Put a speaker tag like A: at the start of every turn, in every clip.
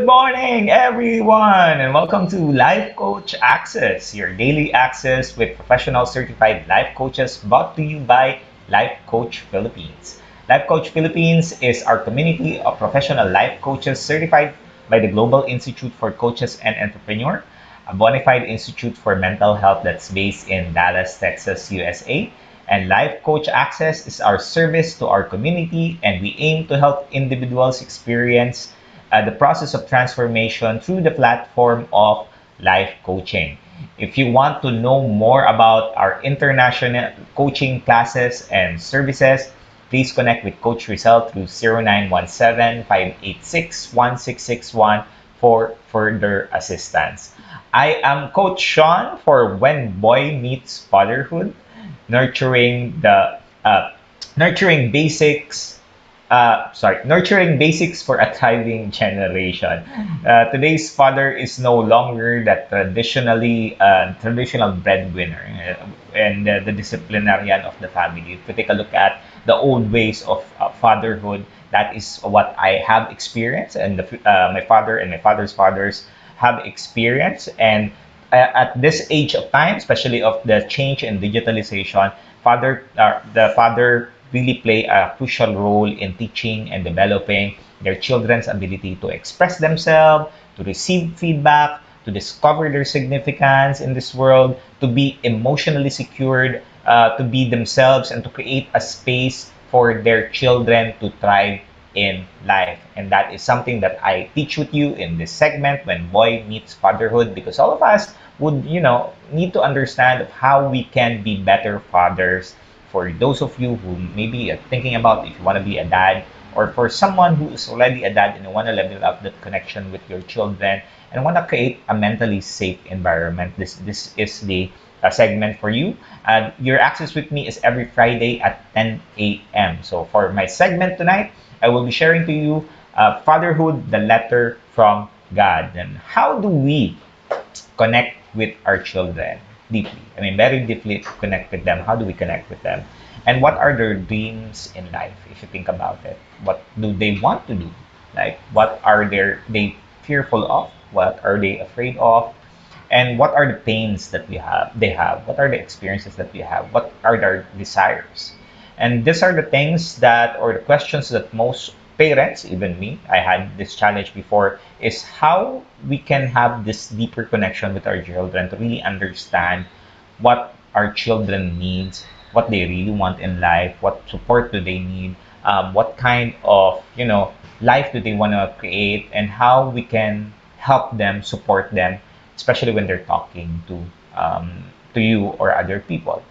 A: morning, everyone, and welcome to Life Coach Access, your daily access with professional certified life coaches brought to you by Life Coach Philippines. Life Coach Philippines is our community of professional life coaches certified by the Global Institute for Coaches and Entrepreneur, a bona fide institute for mental health that's based in Dallas, Texas, USA. And Life Coach Access is our service to our community, and we aim to help individuals experience the process of transformation through the platform of life coaching. If you want to know more about our international coaching classes and services, please connect with Coach Rizal through 0917-586-1661 for further assistance. I am Coach Shaun for When Boy Meets Fatherhood, nurturing the nurturing basics nurturing basics for a thriving generation. Today's father is no longer that traditional breadwinner and the disciplinarian of the family. If we take a look at the old ways of fatherhood, that is what I have experienced, and my father and my father's fathers have experienced. And at this age of time, especially of the change in digitalization, the father really play a crucial role in teaching and developing their children's ability to express themselves, to receive feedback, to discover their significance in this world, to be emotionally secured, to be themselves, and to create a space for their children to thrive in life. And that is something that I teach with you in this segment, When Boy Meets Fatherhood, because all of us would, need to understand of how we can be better fathers. For those of you who maybe are thinking about if you want to be a dad, or for someone who is already a dad and you want to level up that connection with your children and want to create a mentally safe environment, this is the segment for you. Your access with me is every Friday at 10 a.m. So for my segment tonight, I will be sharing to you Fatherhood, the letter from God. And how do we connect with our children deeply? I mean, very deeply connect with them. How do we connect with them? And what are their dreams in life, if you think about it? What do they want to do? Like, what are they fearful of? What are they afraid of? And what are the pains that they have? What are the experiences that we have? What are their desires? And these are the things that, or the questions that most parents, even me, I had this challenge before, is how we can have this deeper connection with our children to really understand what our children needs, what they really want in life, what support do they need, what kind of life do they want to create, and how we can help them, support them, especially when they're talking to you or other people.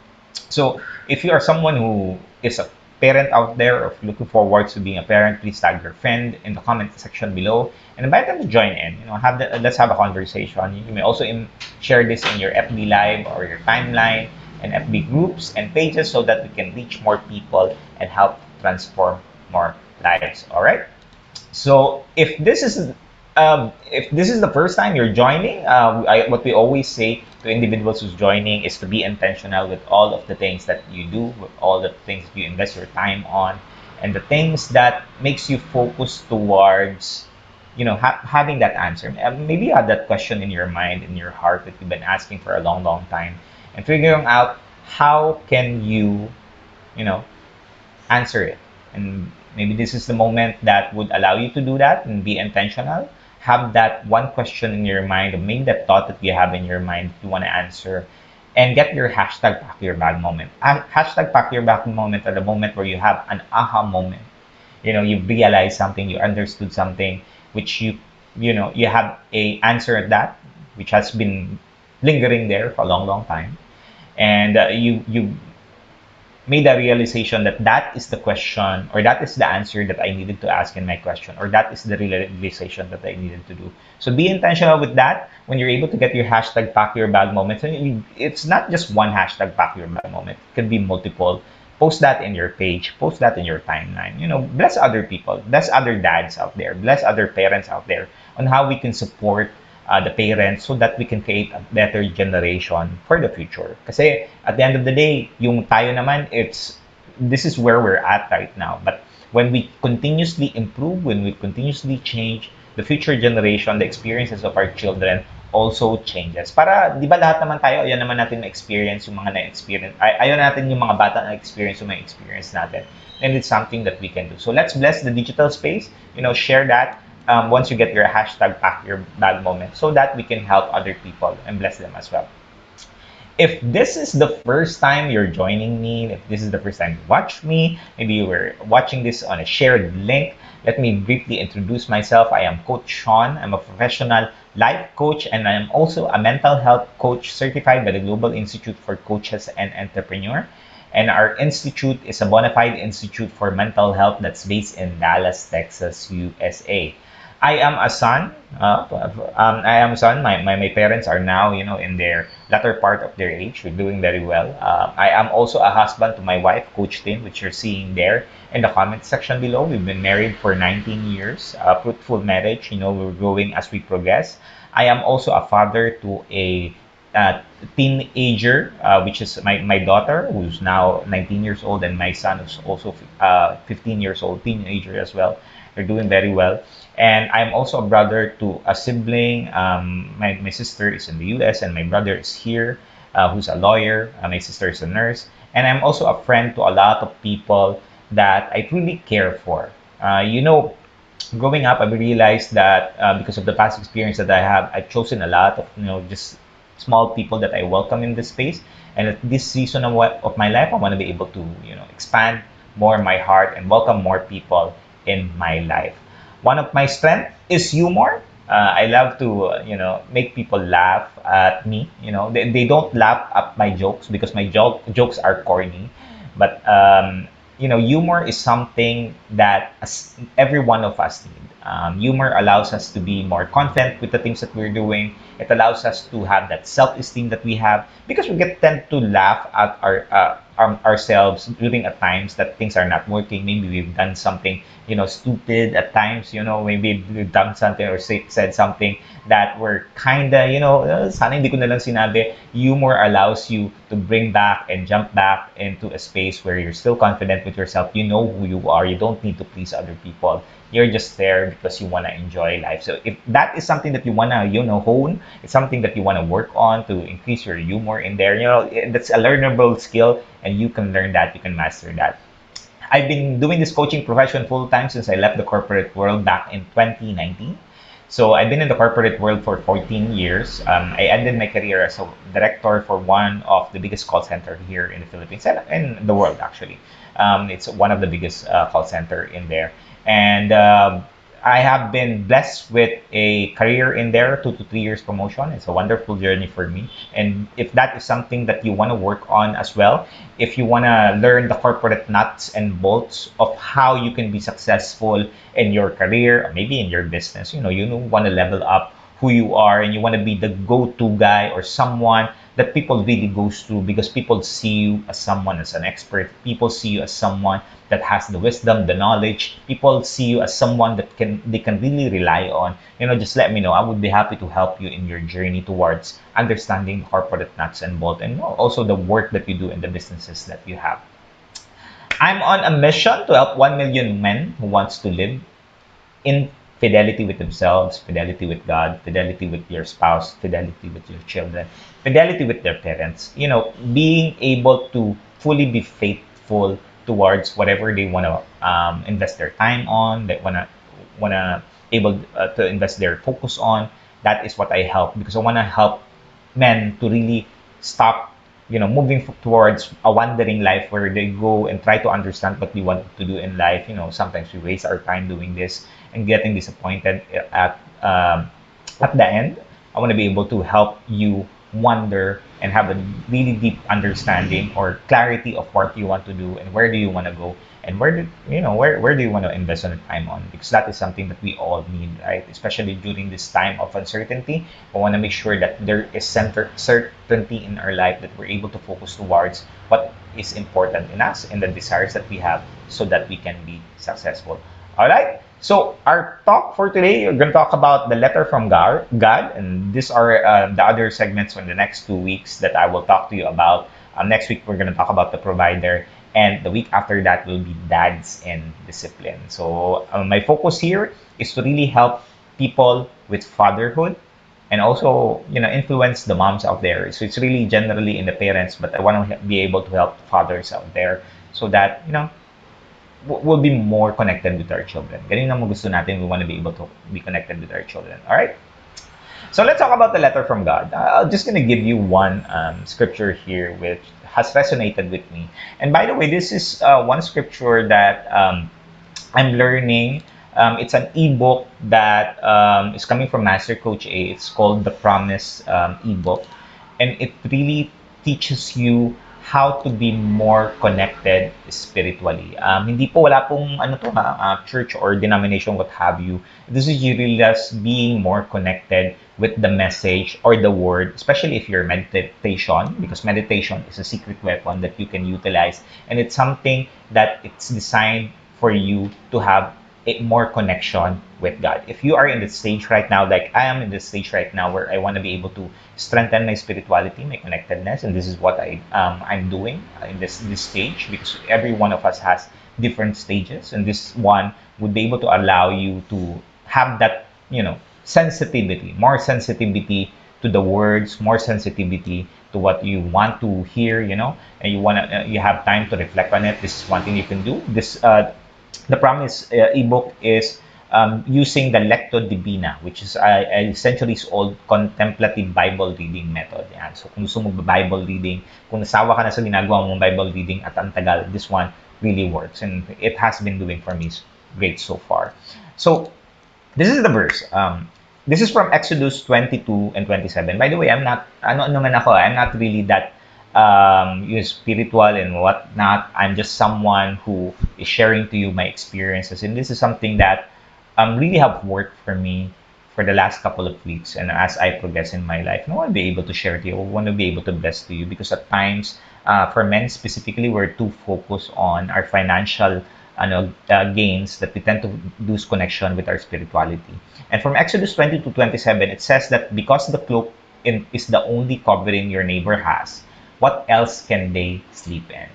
A: So if you are someone who is a parent out there or looking forward to being a parent, please tag your friend in the comment section below and invite them to join in. Let's have a conversation. You may also share this in your FB Live or your timeline and FB groups and pages so that we can reach more people and help transform more lives. All right. So if this is the first time you're joining, what we always say to individuals who's joining is to be intentional with all of the things that you do, with all the things you invest your time on, and the things that makes you focus towards, having that answer. Maybe you have that question in your mind, in your heart that you've been asking for a long, long time, and figuring out how can you, you know, answer it. And maybe this is the moment that would allow you to do that and be intentional. Have that one question in your mind, or maybe that thought that you have in your mind you want to answer, and get your hashtag pack your bag moment. Hashtag pack your bag moment are the moment where you have an aha moment. You realize something, you understood something, which you have a answer at that, which has been lingering there for a long, long time, and you made a realization that that is the question, or that is the answer that I needed to ask in my question, or that is the realization that I needed to do. So be intentional with that when you're able to get your hashtag pack your bag moments. And it's not just one hashtag pack your bag moment, it can be multiple. Post that in your page, post that in your timeline. Bless other people, bless other dads out there, bless other parents out there on how we can support the parents so that we can create a better generation for the future. Kasi at the end of the day, yung tayo naman, this is where we're at right now. But when we continuously improve, when we continuously change, the future generation, the experiences of our children also changes. Para, di ba lahat naman tayo, ayaw naman natin na-experience yung mga na-experience, ayaw natin yung mga bata na-experience yung mga experience natin. And it's something that we can do. So let's bless the digital space, share that once you get your hashtag pack your bag moment so that we can help other people and bless them as well. If this is the first time you're joining me, if this is the first time you watch me, maybe you were watching this on a shared link, let me briefly introduce myself. I am Coach Shaun. I'm a professional life coach and I am also a mental health coach certified by the Global Institute for Coaches and Entrepreneur. And our institute is a bona fide institute for mental health that's based in Dallas, Texas, USA. I am a son. I am a son. My parents are now, in their latter part of their age. We're doing very well. I am also a husband to my wife, Coach Tim, which you're seeing there in the comment section below. We've been married for 19 years, a fruitful marriage. We're growing as we progress. I am also a father to a teenager, which is my daughter, who's now 19 years old, and my son, who's also 15 years old, teenager as well. They're doing very well. And I'm also a brother to a sibling. My sister is in the US, and my brother is here, who's a lawyer. My sister is a nurse. And I'm also a friend to a lot of people that I really care for. Growing up, I realized that because of the past experience that I have, I've chosen a lot of just small people that I welcome in this space. And at this season of my life, I want to be able to expand more my heart and welcome more people in my life. One of my strengths is humor. I love to make people laugh at me. They don't laugh at my jokes because my jokes are corny, but humor is something that every one of us need. Humor allows us to be more confident with the things that we're doing. It allows us to have that self-esteem that we have because we tend to laugh at ourselves during at times that things are not working. Maybe we've done something, stupid at times. Maybe we've done something or said something that we're kinda, sana hindi ko na lang sinabi. Humor allows you to bring back and jump back into a space where you're still confident with yourself. You know who you are. You don't need to please other people. You're just there because you want to enjoy life. So if that is something that you want to, hone, it's something that you want to work on to increase your humor in there. That's a learnable skill, and you can learn that. You can master that. I've been doing this coaching profession full time since I left the corporate world back in 2019. So I've been in the corporate world for 14 years. I ended my career as a director for one of the biggest call center here in the Philippines and in the world, actually. It's one of the biggest call center in there. And I have been blessed with a career in there, 2 to 3 years promotion. It's a wonderful journey for me. And if that is something that you want to work on as well, if you want to learn the corporate nuts and bolts of how you can be successful in your career, or maybe in your business, you want to level up who you are and you want to be the go-to guy or someone that people really goes to because people see you as someone as an expert. People see you as someone that has the wisdom, the knowledge. People see you as someone that they can really rely on. Just let me know. I would be happy to help you in your journey towards understanding corporate nuts and bolts and also the work that you do in the businesses that you have. I'm on a mission to help 1 million men who wants to live in fidelity with themselves, fidelity with God, fidelity with your spouse, fidelity with your children, fidelity with their parents. Being able to fully be faithful towards whatever they want to invest their time on, they wanna able to invest their focus on. That is what I help because I want to help men to really stop moving towards a wandering life where they go and try to understand what we want to do in life. Sometimes we waste our time doing this and getting disappointed at the end. I want to be able to help you wonder and have a really deep understanding or clarity of what you want to do and where do you want to go and where do you want to invest on time on, because that is something that we all need, right? Especially during this time of uncertainty, we want to make sure that there is certainty in our life, that we're able to focus towards what is important in us and the desires that we have so that we can be successful. All right. So our talk for today, we're going to talk about the letter from God, and these are the other segments in the next 2 weeks that I will talk to you about. Next week, we're going to talk about the provider, and the week after that will be dads and discipline. So my focus here is to really help people with fatherhood, and also influence the moms out there. So it's really generally in the parents, but I want to be able to help fathers out there so that we'll be more connected with our children. Ganun naman gusto natin. We want to be able to be connected with our children. All right. So let's talk about the letter from God. I'm just going to give you one scripture here which has resonated with me. And by the way, this is one scripture that I'm learning. It's an ebook that is coming from Master Coach A. It's called the Promise ebook, and it really teaches you how to be more connected spiritually. Hindi po wala pong ano to church or denomination, what have you. This is really just being more connected with the message or the word, especially if you're meditation, because meditation is a secret weapon that you can utilize, and it's something that it's designed for you to have a more connection with God. If you are in the stage right now, like I am in the stage right now, where I want to be able to strengthen my spirituality, my connectedness, and this is what I'm doing in this stage, because every one of us has different stages, and this one would be able to allow you to have that sensitivity, more sensitivity to the words, more sensitivity to what you want to hear, and you have time to reflect on it. This is one thing you can do. This The Promise ebook is using the Lectio Divina, which is a centuries-old contemplative Bible reading method. Yan. So kung gusto mo Bible reading, kung nasawa ka na sa ginagawa mong Bible reading at ang tagal, this one really works. And it has been doing for me great so far. So this is the verse. This is from Exodus 22 and 27. By the way, I'm not, I'm not really that spiritual and whatnot. I'm just someone who is sharing to you my experiences. And this is something that really have worked for me for the last couple of weeks. And as I progress in my life, I want to be able to share to you. I want to be able to bless to you, because at times, for men specifically, we're too focused on our financial gains that we tend to lose connection with our spirituality. And from Exodus 20 to 27, it says that because the cloak is the only covering your neighbor has, what else can they sleep in?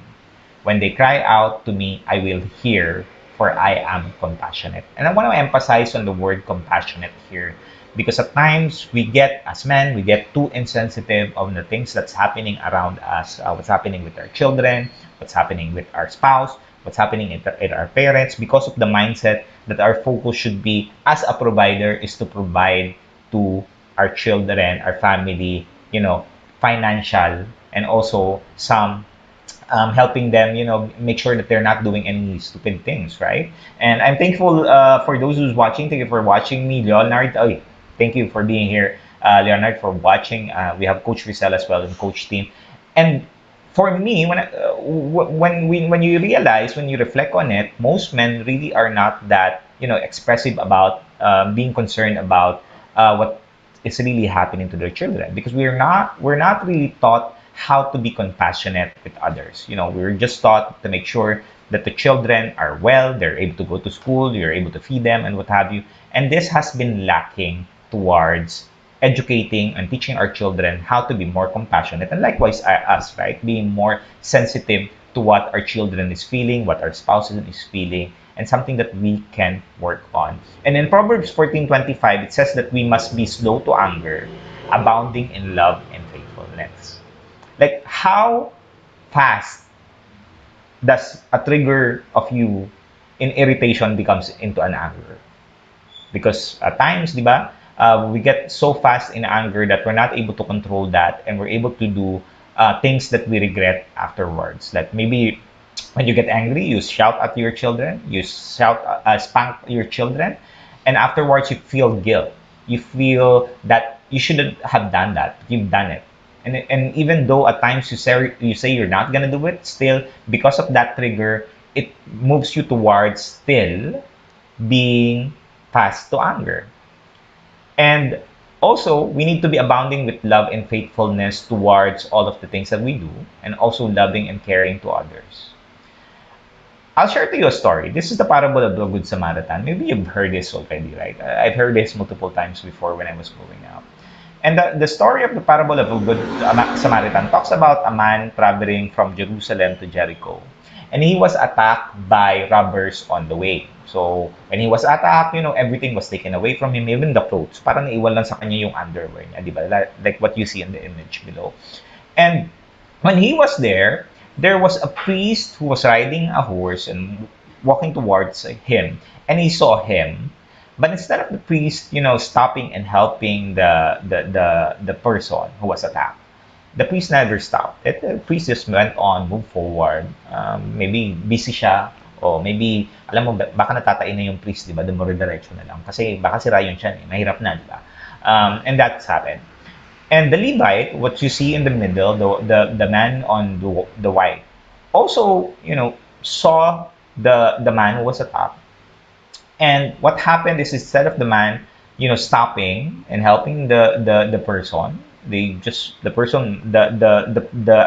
A: When they cry out to me, I will hear, for I am compassionate. And I want to emphasize on the word compassionate here, because at times as men, we get too insensitive of the things that's happening around us, what's happening with our children, what's happening with our spouse, what's happening in our parents, because of the mindset that our focus should be, as a provider, is to provide to our children, our family, financial, and also some helping them, make sure that they're not doing any stupid things, right? And I'm thankful for those who's watching. Thank you for watching me, Leonard. Oh, thank you for being here, Leonard, for watching. We have Coach Rizal as well and Coach Team. And for me, when you realize, when you reflect on it, most men really are not that expressive about being concerned about what is really happening to their children, because we're not really taught how to be compassionate with others. We're just taught to make sure that the children are well, they're able to go to school, you're able to feed them, and what have you. And this has been lacking towards educating and teaching our children how to be more compassionate, and likewise us, right? Being more sensitive to what our children is feeling, what our spouses is feeling, and something that we can work on. And in Proverbs 14:25, it says that we must be slow to anger, abounding in love and faithfulness. Like, how fast does a trigger of you in irritation becomes into an anger? Because at times, di ba, we get so fast in anger that we're not able to control that, and we're able to do things that we regret afterwards. Like maybe when you get angry, you shout at your children, spank your children, and afterwards you feel guilt. You feel that you shouldn't have done that, but you've done it. And even though at times you say you're not gonna do it, still because of that trigger, it moves you towards still being fast to anger. And also, we need to be abounding with love and faithfulness towards all of the things that we do, and also loving and caring to others. I'll share to you a story. This is the parable of the Good Samaritan. Maybe you've heard this already, right? I've heard this multiple times before when I was growing up. And the story of the parable of the Good Samaritan talks about a man traveling from Jerusalem to Jericho. And he was attacked by robbers on the way. So, when he was attacked, everything was taken away from him, even the clothes. Parang naiwan lang sa kanya yung underwear niya, di ba? Like what you see in the image below. And when he was there was a priest who was riding a horse and walking towards him, and he saw him. But instead of the priest, stopping and helping the person who was attacked, the priest never stopped. The priest just went on, moved forward. Maybe busy siya, o maybe, alam mo, baka natatain na yung priest, di ba? Dumuro-diretso na lang. Kasi baka sira yung tiyan, mahirap na, di ba? And that's happened. And the Levite, what you see in the middle, the man on the white, also, saw the man who was attacked. And what happened is, instead of the man, stopping and helping the person, the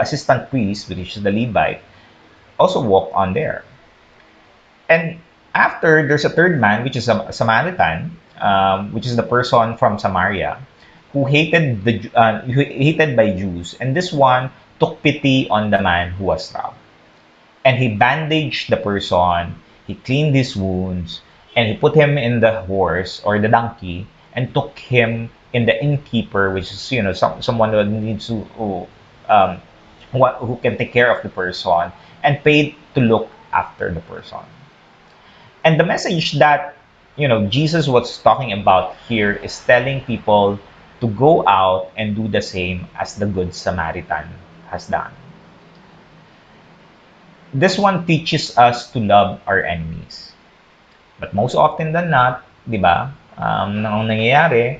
A: assistant priest, which is the Levite, also walked on there. And after, there's a third man, which is a Samaritan, which is the person from Samaria, who hated by Jews, and this one took pity on the man who was robbed, and he bandaged the person, he cleaned his wounds, and he put him in the horse or the donkey, and took him in the innkeeper, which is someone who needs to um, who can take care of the person, and paid to look after the person. And the message that Jesus was talking about here is telling people to go out and do the same as the Good Samaritan has done. This one teaches us to love our enemies. But most often than not, di ba, ang nangyayari,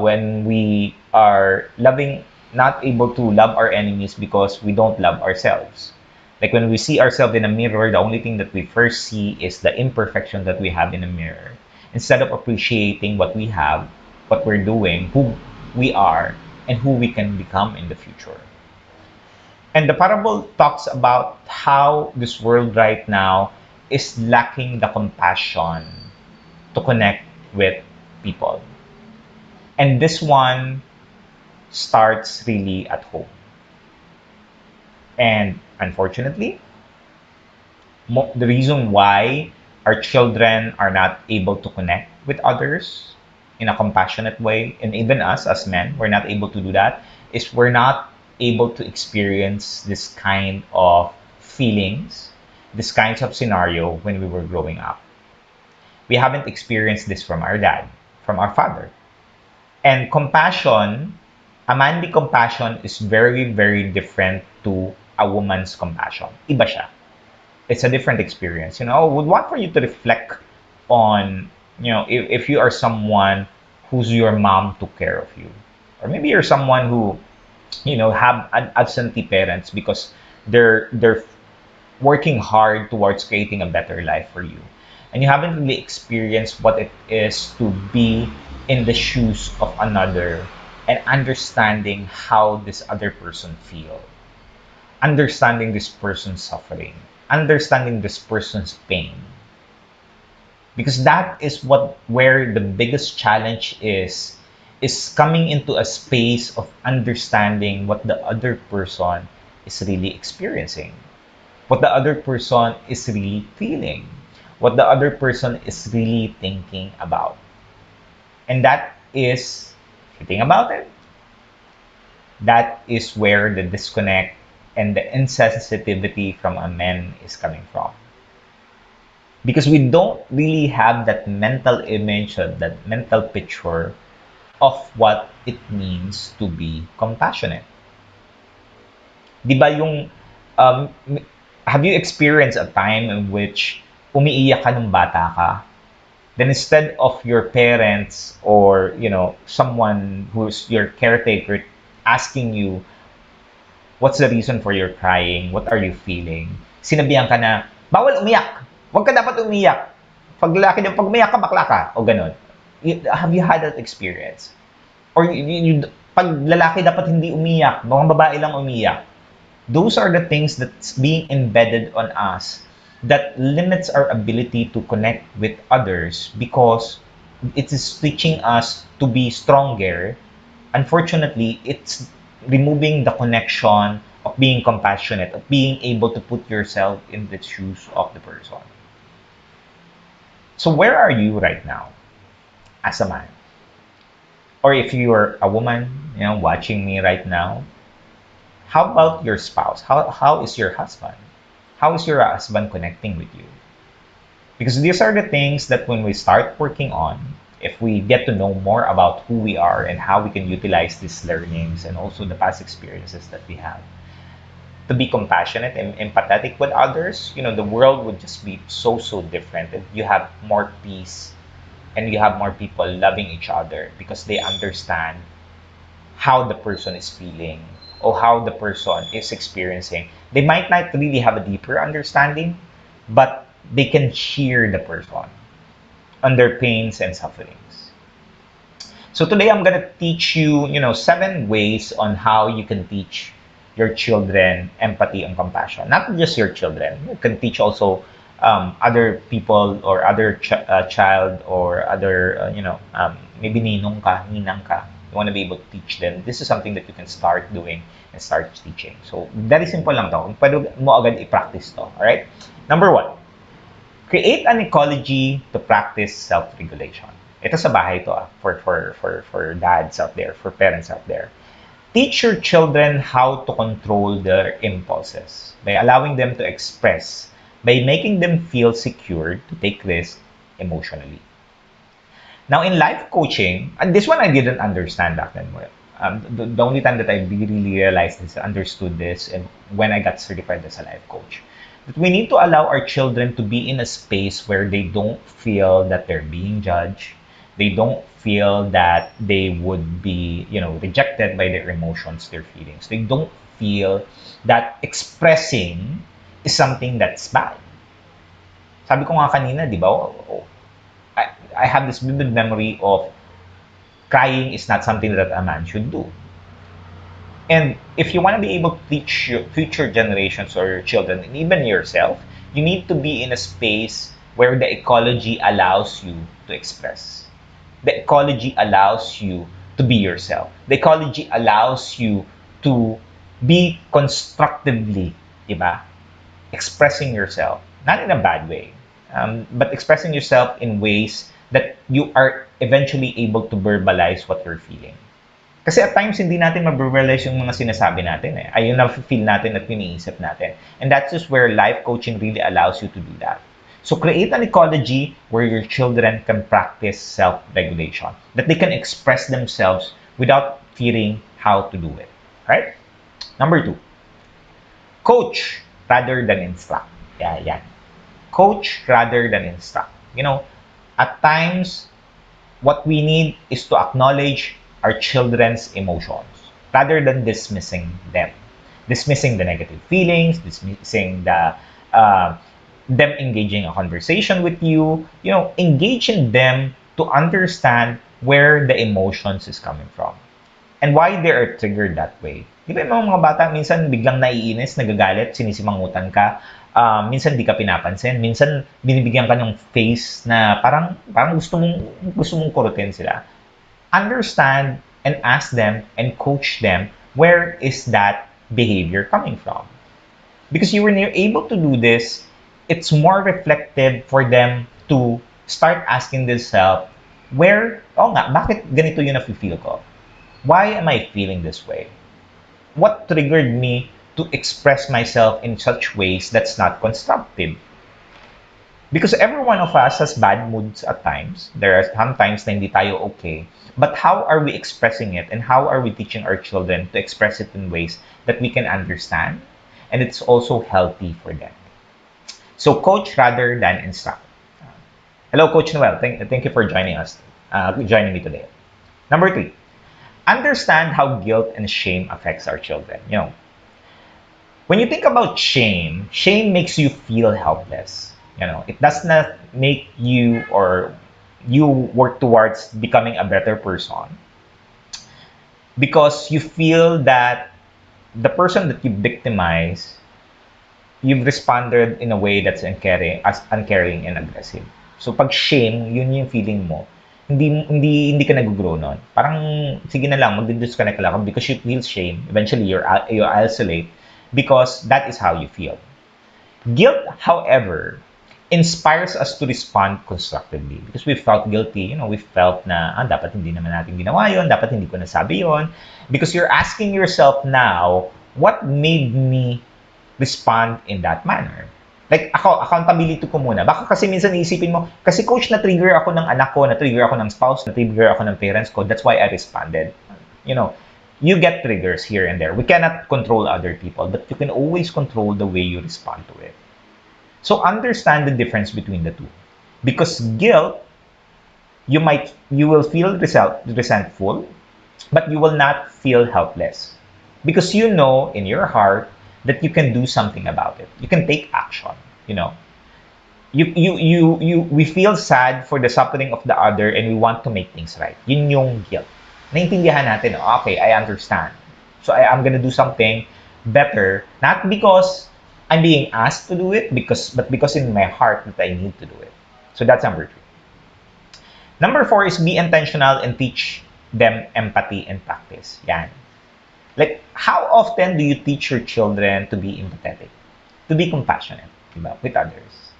A: when we are not able to love our enemies because we don't love ourselves. Like when we see ourselves in a mirror, the only thing that we first see is the imperfection that we have in a mirror. Instead of appreciating what we have, what we're doing, who we are, and who we can become in the future. And the parable talks about how this world right now is lacking the compassion to connect with people. And this one starts really at home. And unfortunately, the reason why our children are not able to connect with others in a compassionate way, and even us as men, we're not able to do that, is we're not able to experience this kind of feelings, this kinds of scenario when we were growing up. We haven't experienced this from our dad, from our father. And compassion, a manly compassion is very, very different to a woman's compassion. Iba siya. It's a different experience. I would want for you to reflect on, if you are someone whose your mom took care of you. Or maybe you're someone who, have an absentee parents because they're working hard towards creating a better life for you. And you haven't really experienced what it is to be in the shoes of another and understanding how this other person feels, understanding this person's suffering, understanding this person's pain. Because that is where the biggest challenge is coming into a space of understanding what the other person is really experiencing, what the other person is really feeling, what the other person is really thinking about. And that is, if you think about it, that is where the disconnect and the insensitivity from a man is coming from. Because we don't really have that mental image or that mental picture of what it means to be compassionate. Di ba have you experienced a time in which umiiyak ka nung bata ka? Then instead of your parents or, someone who's your caretaker asking you, what's the reason for your crying? What are you feeling? Sinabihan ka na, bawal umiyak! Huwag ka dapat umiyak! Pag umiyak ka, bakla ka! O ganun. Have you had that experience? Or pag lalaki dapat hindi umiyak, mga babae lang umiyak. Those are the things that's being embedded on us that limits our ability to connect with others because it is teaching us to be stronger. Unfortunately, it's removing the connection of being compassionate, of being able to put yourself in the shoes of the person. So where are you right now as a man? Or if you're a woman, watching me right now, how about your spouse? How is your husband? How is your husband connecting with you? Because these are the things that when we start working on, if we get to know more about who we are and how we can utilize these learnings and also the past experiences that we have to be compassionate and empathetic with others, the world would just be so different. And you have more peace and you have more people loving each other because they understand how the person is feeling or how the person is experiencing. They might not really have a deeper understanding, but they can cheer the person on their pains and sufferings. So today I'm gonna teach you, 7 ways on how you can teach your children empathy and compassion. Not just your children. You can teach also other people or other child or other, maybe ninong ka, ninang ka. You want to be able to teach them. This is something that you can start doing and start teaching. So, very simple lang to. Pwede mo agad i-practice to. Alright? Number 1, create an ecology to practice self-regulation. Ito sa bahay to for dads out there, for parents out there. Teach your children how to control their impulses by allowing them to express, by making them feel secure to take risks emotionally. Now, in life coaching, and this one I didn't understand back then. The only time that I really realized this, understood this, and when I got certified as a life coach, that we need to allow our children to be in a space where they don't feel that they're being judged. They don't feel that they would be, rejected by their emotions, their feelings. They don't feel that expressing is something that's bad. Sabi ko nga kanina, di ba, I have this vivid memory of crying is not something that a man should do. And if you want to be able to teach your future generations or your children, and even yourself, you need to be in a space where the ecology allows you to express. The ecology allows you to be yourself. The ecology allows you to be constructively, diba? Expressing yourself, not in a bad way, but expressing yourself in ways that you are eventually able to verbalize what you're feeling. Kasi at times, hindi natin ma-verbalize yung mga sinasabi natin. Ayun na feel natin at iniisip natin. And that's just where life coaching really allows you to do that. So create an ecology where your children can practice self-regulation, that they can express themselves without fearing how to do it. Right? Number 2, coach rather than instruct. Yeah. Coach rather than instruct. At times, what we need is to acknowledge our children's emotions rather than dismissing them. Dismissing the negative feelings, dismissing them engaging a conversation with you, engaging them to understand where the emotions is coming from and why they are triggered that way. Di ba yung mga bata, minsan biglang naiinis, nagagalit, sinisimangutan ka, minsan di ka pinapansin, minsan binibigyan ka ng face na parang gusto mong kurutin sila. Understand and ask them and coach them, where is that behavior coming from? Because when you're able to do this, it's more reflective for them to start asking themselves, bakit ganito yung nafe-feel ko? Why am I feeling this way? What triggered me to express myself in such ways that's not constructive? Because every one of us has bad moods at times. There are some times na hindi tayo okay. But how are we expressing it? And how are we teaching our children to express it in ways that we can understand? And it's also healthy for them. So coach rather than instruct. Hello, Coach Noel. Thank you for joining me today. Number 3, understand how guilt and shame affects our children. When you think about shame makes you feel helpless. It does not make you or you work towards becoming a better person because you feel that the person that you victimize, you've responded in a way that's uncaring and aggressive. So pag shame, yun yung feeling mo. Hindi ka nag-grow nun. Parang sige na lang, mag-disconnect ka lang because you feel shame. Eventually you isolate because that is how you feel. Guilt, however, inspires us to respond constructively because we felt guilty. We felt na, dapat hindi naman natin ginawa yun, dapat hindi ko nasabi yun. Because you're asking yourself now, what made me respond in that manner? Like, ako, accountability ko muna. Baka kasi minsan iisipin mo, kasi coach, na-trigger ako ng anak ko, na-trigger ako ng spouse, na-trigger ako ng parents ko, that's why I responded. You get triggers here and there. We cannot control other people, but you can always control the way you respond to it. So understand the difference between the two. Because guilt, you will feel resentful, but you will not feel helpless. Because you know in your heart that you can do something about it. You can take action, we feel sad for the suffering of the other and we want to make things right. Yun yung guilt. Naintindihan natin, okay, I understand. So I'm gonna do something better, not because I'm being asked to do it, but because in my heart that I need to do it. So that's number 3. Number 4 is be intentional and teach them empathy in practice. Yan. Like, how often do you teach your children to be empathetic, to be compassionate, with others?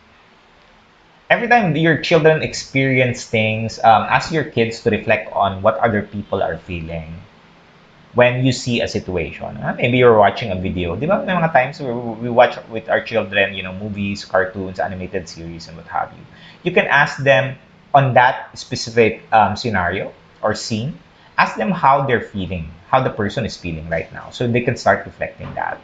A: Every time your children experience things, ask your kids to reflect on what other people are feeling when you see a situation. Maybe you're watching a video. Di ba? May mga times where we watch with our children, movies, cartoons, animated series, and what have you. You can ask them on that specific scenario or scene. Ask them how they're feeling, how the person is feeling right now, so they can start reflecting that.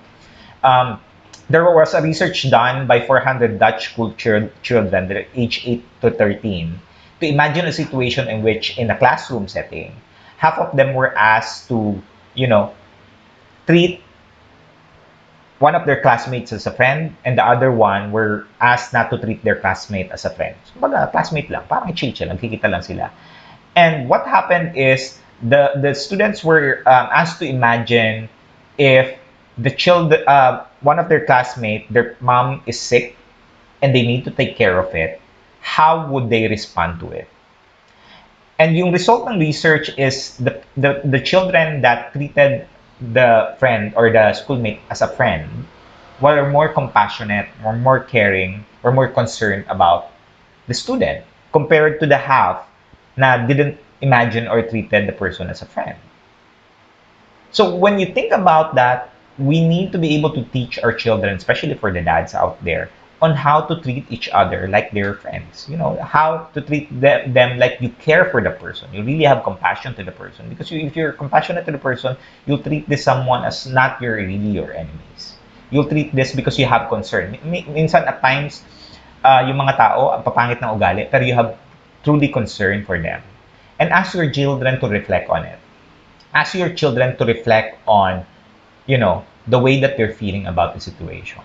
A: There was a research done by 400 Dutch school children that are age 8 to 13 to imagine a situation in which, in a classroom setting, half of them were asked to, treat one of their classmates as a friend, and the other one were asked not to treat their classmate as a friend. So, classmate lang, parang chill-chill, nagkikita lang sila. And what happened is, the students were asked to imagine if one of their classmates, their mom is sick and they need to take care of it, how would they respond to it? And yung result ng research is the children that treated the friend or the schoolmate as a friend were more compassionate, or more caring, or more concerned about the student compared to the half na didn't imagine or treated the person as a friend. So when you think about that, we need to be able to teach our children, especially for the dads out there, on how to treat each other like their friends. How to treat them like you care for the person. You really have compassion to the person. Because if you're compassionate to the person, you'll treat this someone as not really your enemies. You'll treat this because you have concern. Minsan at times, yung mga tao, ang papangit ng ugali, pero you have truly concern for them. And ask your children to reflect on it. Ask your children to reflect on, the way that they're feeling about the situation,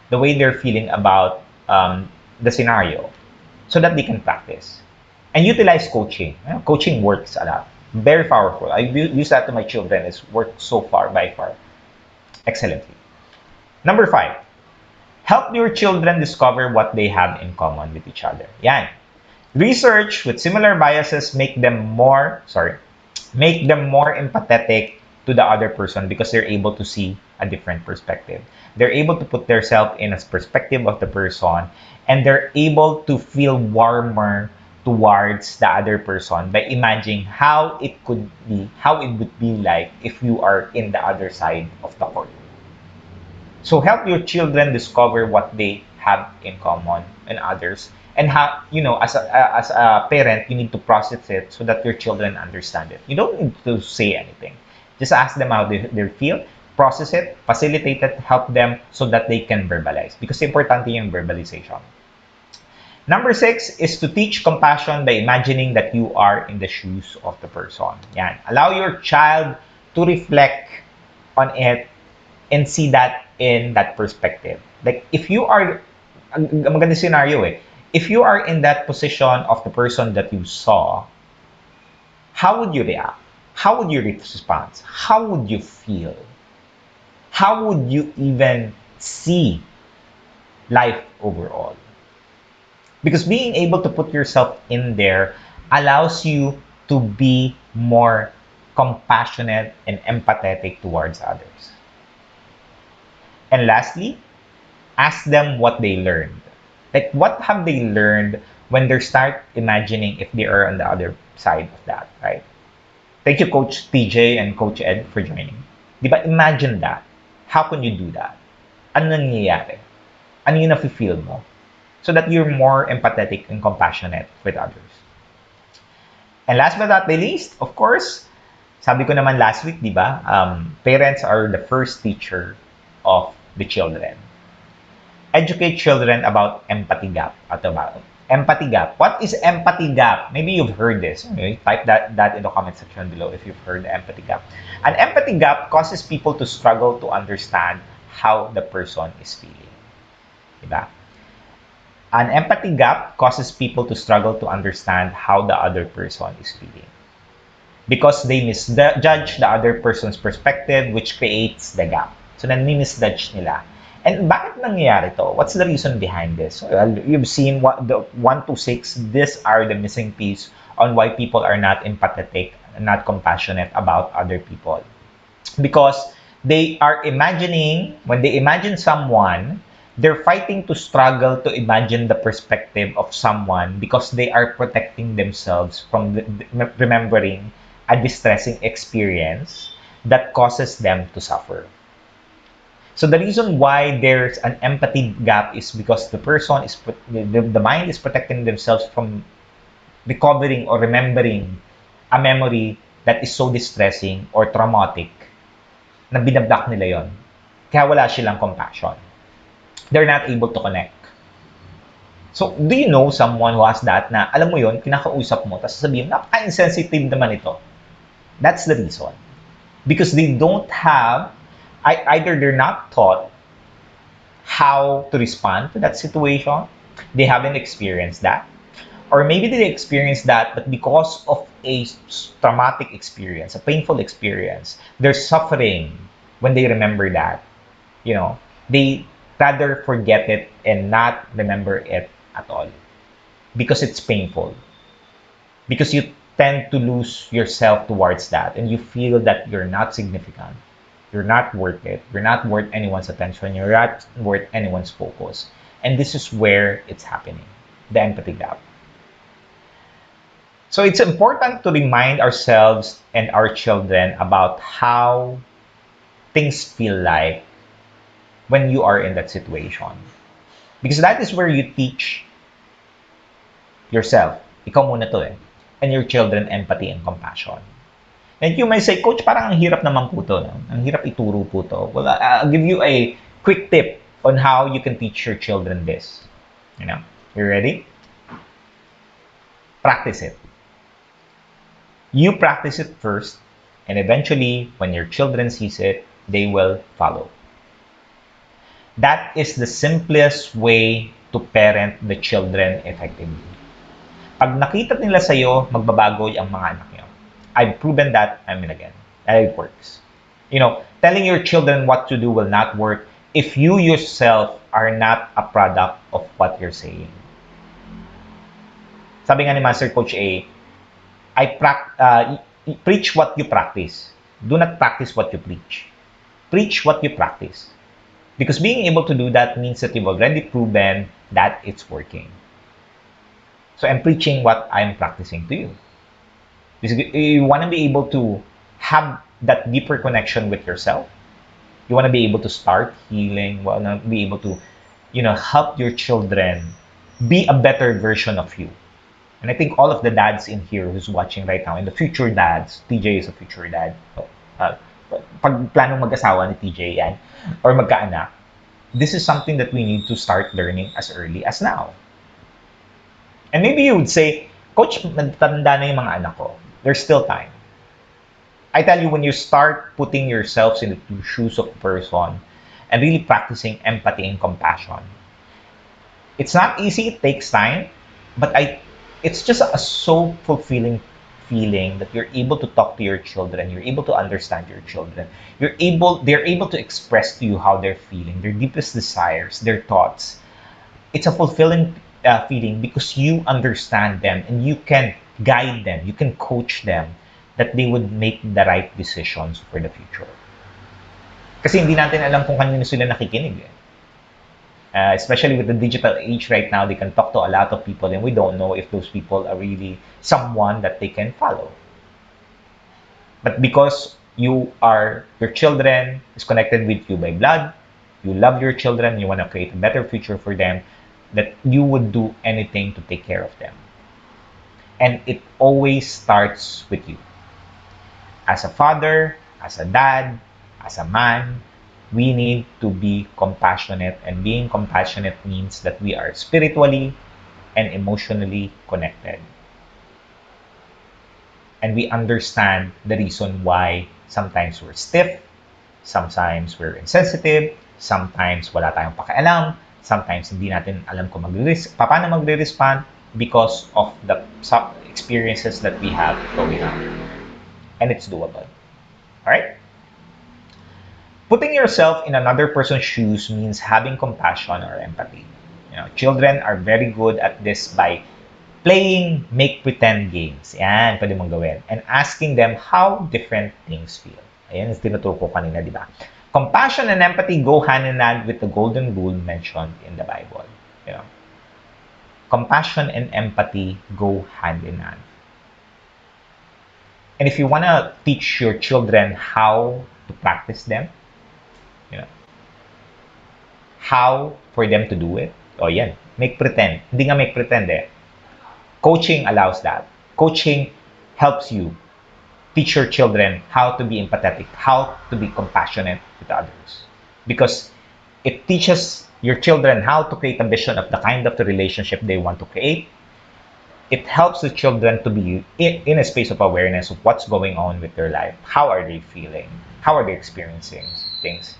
A: the way they're feeling about the scenario, so that they can practice. And utilize coaching. Coaching works a lot. Very powerful. I use that to my children. It's worked so far, by far, excellently. Number 5, help your children discover what they have in common with each other. Yan. Research with similar biases make them more empathetic to the other person because they're able to see a different perspective. They're able to put themselves in a perspective of the person, and they're able to feel warmer towards the other person by imagining how it would be like if you are in the other side of the court. So help your children discover what they have in common and others, and how, as a parent, you need to process it so that your children understand it. You don't need to say anything. Just ask them how they feel, process it, facilitate it, help them so that they can verbalize. Because importante yung verbalization. Number 6 is to teach compassion by imagining that you are in the shoes of the person. Yan. Allow your child to reflect on it and see that in that perspective. Like, if you are, maganda scenario if you are in that position of the person that you saw, how would you react? How would you respond? How would you feel? How would you even see life overall? Because being able to put yourself in there allows you to be more compassionate and empathetic towards others. And lastly, ask them what they learned. Like, what have they learned when they start imagining if they are on the other side of that, right? Thank you, Coach TJ and Coach Ed, for joining. Di ba, imagine that. How can you do that? Ano nangyayari? Ano yung nafe-feel mo? So that you're more empathetic and compassionate with others. And last but not the least, of course, sabi ko naman last week, di ba, parents are the first teacher of the children. Educate children about empathy gap. At about empathy gap. What is empathy gap? Maybe you've heard this. Okay? Type that in the comment section below if you've heard the empathy gap. An empathy gap causes people to struggle to understand how the person is feeling. Diba? An empathy gap causes people to struggle to understand how the other person is feeling. Because they misjudge the other person's perspective, which creates the gap. So, nami-misjudge nila. And bakit nangyayari to? What's the reason behind this? Well, you've seen the 1 to 6. These are the missing piece on why people are not empathetic, not compassionate about other people. Because they are imagining, when they imagine someone, they're fighting to struggle to imagine the perspective of someone because they are protecting themselves from remembering a distressing experience that causes them to suffer. So the reason why there's an empathy gap is because the person is the mind is protecting themselves from recovering or remembering a memory that is so distressing or traumatic na binablock nila yon. Kaya wala silang compassion. They're not able to connect. So, do you know someone who has that na, alam mo yon, kinakausap mo, tapos sabihin, napaka-insensitive naman ito. That's the reason. Because they don't have, either they're not taught how to respond to that situation, they haven't experienced that, or maybe they experienced that, but because of a traumatic experience, a painful experience, they're suffering when they remember that. You know, they rather forget it and not remember it at all because it's painful. Because you tend to lose yourself towards that and you feel that you're not significant. You're not worth it. You're not worth anyone's attention. You're not worth anyone's focus. And this is where it's happening, the empathy gap. So it's important to remind ourselves and our children about how things feel like when you are in that situation. Because that is where you teach yourself. Ikaw muna to eh. And your children empathy and compassion. And you may say, Coach, parang ang hirap naman po to. No? Ang hirap ituro po to. Well, I'll give you a quick tip on how you can teach your children this. You know, you ready? Practice it. You practice it first, and eventually, when your children sees it, they will follow. That is the simplest way to parent the children effectively. Pag nakita nila sa'yo, magbabago ang mga anak nyo. I've proven that time and again. That it works. You know, telling your children what to do will not work if you yourself are not a product of what you're saying. Sabi nga ni Master Coach A, preach what you practice. Do not practice what you preach. Preach what you practice. Because being able to do that means that you've already proven that it's working. So I'm preaching what I'm practicing to you. Because you want to be able to have that deeper connection with yourself. You want to be able to start healing. You want to be able to, help your children be a better version of you. And I think all of the dads in here who's watching right now, and the future dads, TJ is a future dad. Pag planong mag-asawa ni TJ yan, or magkaanak, this is something that we need to start learning as early as now. And maybe you would say, Coach, matanda na yung mga anak ko. There's still time. I tell you, when you start putting yourselves in the shoes of a person and really practicing empathy and compassion, it's not easy, it takes time, but it's just a so fulfilling feeling that you're able to talk to your children, you're able to understand your children, they're able to express to you how they're feeling, their deepest desires, their thoughts. It's a fulfilling feeling because you understand them and you can guide them, you can coach them that they would make the right decisions for the future. Kasi hindi natin alam kung kanino sila nakikinig. Eh. Especially with the digital age right now, they can talk to a lot of people and we don't know if those people are really someone that they can follow. But because your children is connected with you by blood, you love your children, you want to create a better future for them, that you would do anything to take care of them. And it always starts with you. As a father, as a dad, as a man, we need to be compassionate. And being compassionate means that we are spiritually and emotionally connected. And we understand the reason why sometimes we're stiff, sometimes we're insensitive, sometimes wala tayong pakialam, sometimes hindi natin alam kung paano magre-respond because of the experiences that we have growing up. And it's doable. Alright? Putting yourself in another person's shoes means having compassion or empathy. Children are very good at this by playing make-pretend games. Yan, pwede mong gawin. And asking them how different things feel. Ayan, tinuturo ko kanina, di ba? Compassion and empathy go hand in hand with the golden rule mentioned in the Bible. Compassion and empathy go hand in hand. And if you want to teach your children how to practice them, how for them to do it, yan, make pretend. Hindi nga make pretend eh. Coaching allows that. Coaching helps you teach your children how to be empathetic, how to be compassionate with others. Because it teaches your children how to create a vision of the kind of the relationship they want to create. It helps the children to be in a space of awareness of what's going on with their life. How are they feeling? How are they experiencing things?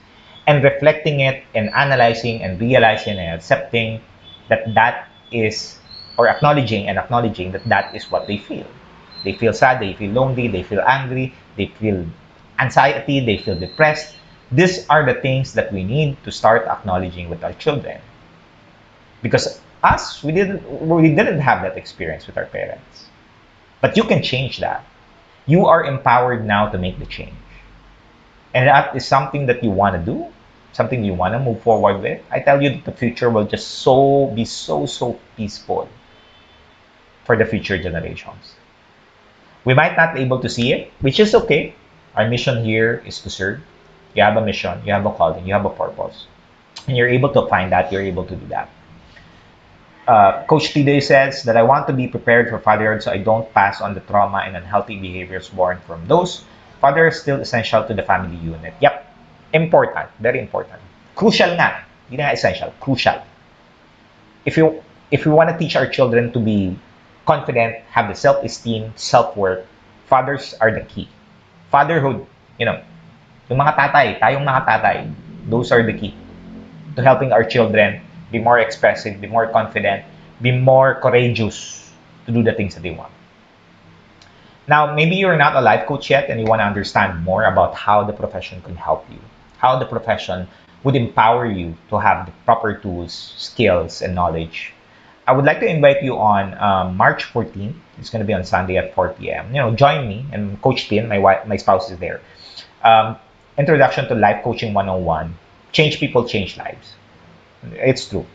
A: And reflecting it and analyzing and realizing and accepting that is, or acknowledging that that is what they feel. They feel sad, they feel lonely, they feel angry, they feel anxiety, they feel depressed. These are the things that we need to start acknowledging with our children. Because we didn't have that experience with our parents. But you can change that. You are empowered now to make the change. And that is something that you want to do, something you want to move forward with. I tell you that the future will just be so peaceful for the future generations. We might not be able to see it, which is okay. Our mission here is to serve. You have a mission, you have a calling, you have a purpose. And you're able to find that, you're able to do that. Coach Tide says that I want to be prepared for fatherhood so I don't pass on the trauma and unhealthy behaviors born from those. Father is still essential to the family unit. Yep. Important. Very important. Crucial nga. Hindi na essential. Crucial. If we want to teach our children to be confident, have the self-esteem, self-worth, fathers are the key. Fatherhood, yung mga tatay, tayong mga tatay, those are the key to helping our children be more expressive, be more confident, be more courageous to do the things that they want. Now, maybe you're not a life coach yet and you want to understand more about how the profession can help you, how the profession would empower you to have the proper tools, skills, and knowledge. I would like to invite you on March 14th. It's going to be on Sunday at 4 p.m. Join me and Coach Tin, my spouse is there. Introduction to Life Coaching 101. Change people, change lives. It's true.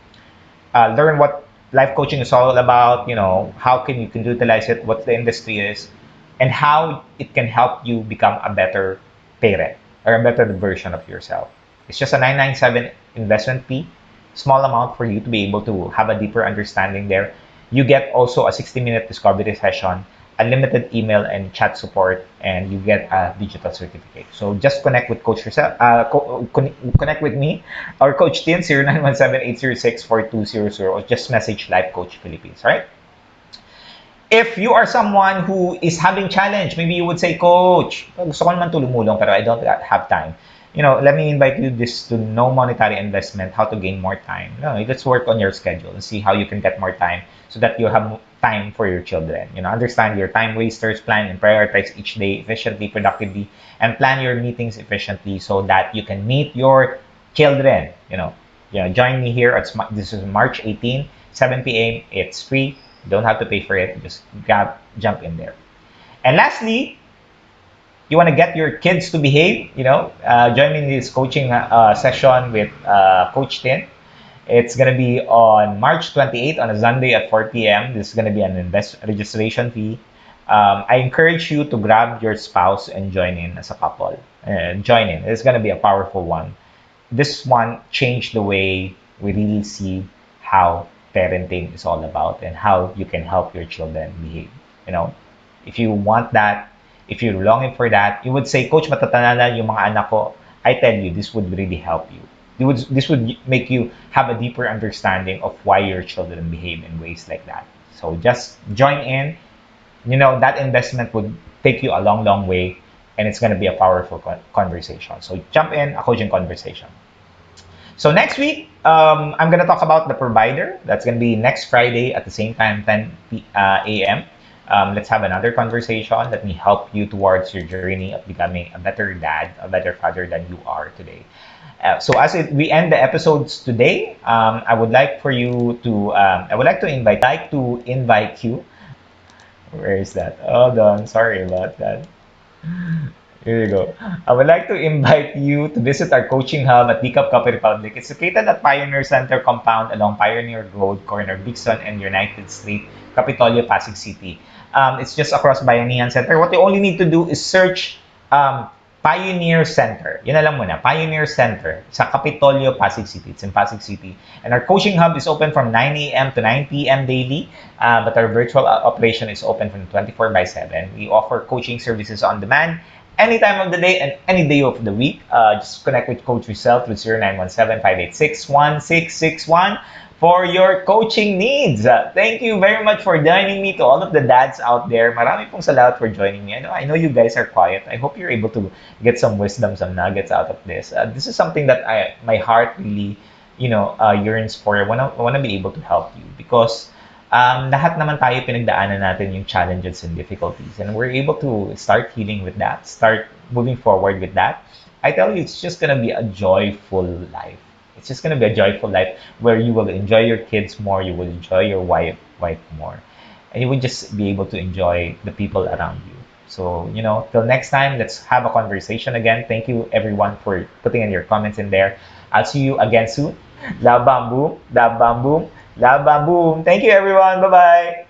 A: Learn what life coaching is all about, how you can utilize it, what the industry is, and how it can help you become a better parent or a better version of yourself. It's just a $997 investment fee, small amount for you to be able to have a deeper understanding there. You get also a 60-minute discovery session, unlimited email and chat support, and you get a digital certificate. So just connect with connect with me or Coach Tin, 0917-806-4200, or just message Life Coach Philippines, right? If you are someone who is having challenge, maybe you would say, Coach, gusto ko naman tulong-mulong pero I don't have time. Let me invite you to no monetary investment, how to gain more time. Let's work on your schedule and see how you can get more time so that you have time for your children. Understand your time wasters, plan and prioritize each day efficiently, productively, and plan your meetings efficiently so that you can meet your children. Join me here this is March 18, 7 p.m. It's free. You don't have to pay for it. Just jump in there. And lastly, you want to get your kids to behave, join me in this coaching session with Coach Tin. It's going to be on March 28th on a Sunday at 4 p.m. This is going to be an registration fee. I encourage you to grab your spouse and join in as a couple. Join in. It's going to be a powerful one. This one changed the way we really see how parenting is all about and how you can help your children behave. You know, if you want that, if you're longing for that, you would say, Coach, matatanda yung mga anak ko. I tell you, this would really help you. This would make you have a deeper understanding of why your children behave in ways like that. So just join in. That investment would take you a long, long way, and it's going to be a powerful conversation. So jump in a coaching conversation. So next week, I'm going to talk about the provider. That's going to be next Friday at the same time, 10 a.m. Let's have another conversation. Let me help you towards your journey of becoming a better dad, a better father than you are today. So as we end the episodes today, I would like for you to, I would like to invite you. Where is that? Hold on, sorry about that. Here you go. I would like to invite you to visit our coaching hub at Decap Coffee Republic. It's located at Pioneer Center compound along Pioneer Road, corner Bixon and United Street, Capitolio, Pasig City. It's just across Bayanihan Center. What you only need to do is search Pioneer Center. Yun na lang muna. Pioneer Center sa Capitolio, Pasig City. It's in Pasig City. And our coaching hub is open from 9 a.m. to 9 p.m. daily. But our virtual operation is open from 24/7. We offer coaching services on demand any time of the day and any day of the week. Just connect with Coach Rizal through 0917-586-1661 for your coaching needs. Thank you very much for joining me. To all of the dads out there, marami pong salamat for joining me. I know you guys are quiet. I hope you're able to get some wisdom, some nuggets out of this. This is something that my heart really, yearns for. I wanna be able to help you because lahat naman tayo pinagdaanan natin yung challenges and difficulties, and we're able to start healing with that, start moving forward with that. I tell you, it's just gonna be a joyful life. It's just gonna be a joyful life where you will enjoy your kids more, you will enjoy your wife more, and you will just be able to enjoy the people around you. So, till next time, let's have a conversation again. Thank you everyone for putting in your comments in there. I'll see you again soon. Love, bam, boom, love, bam, boom, love, bam, boom. Thank you everyone. Bye bye.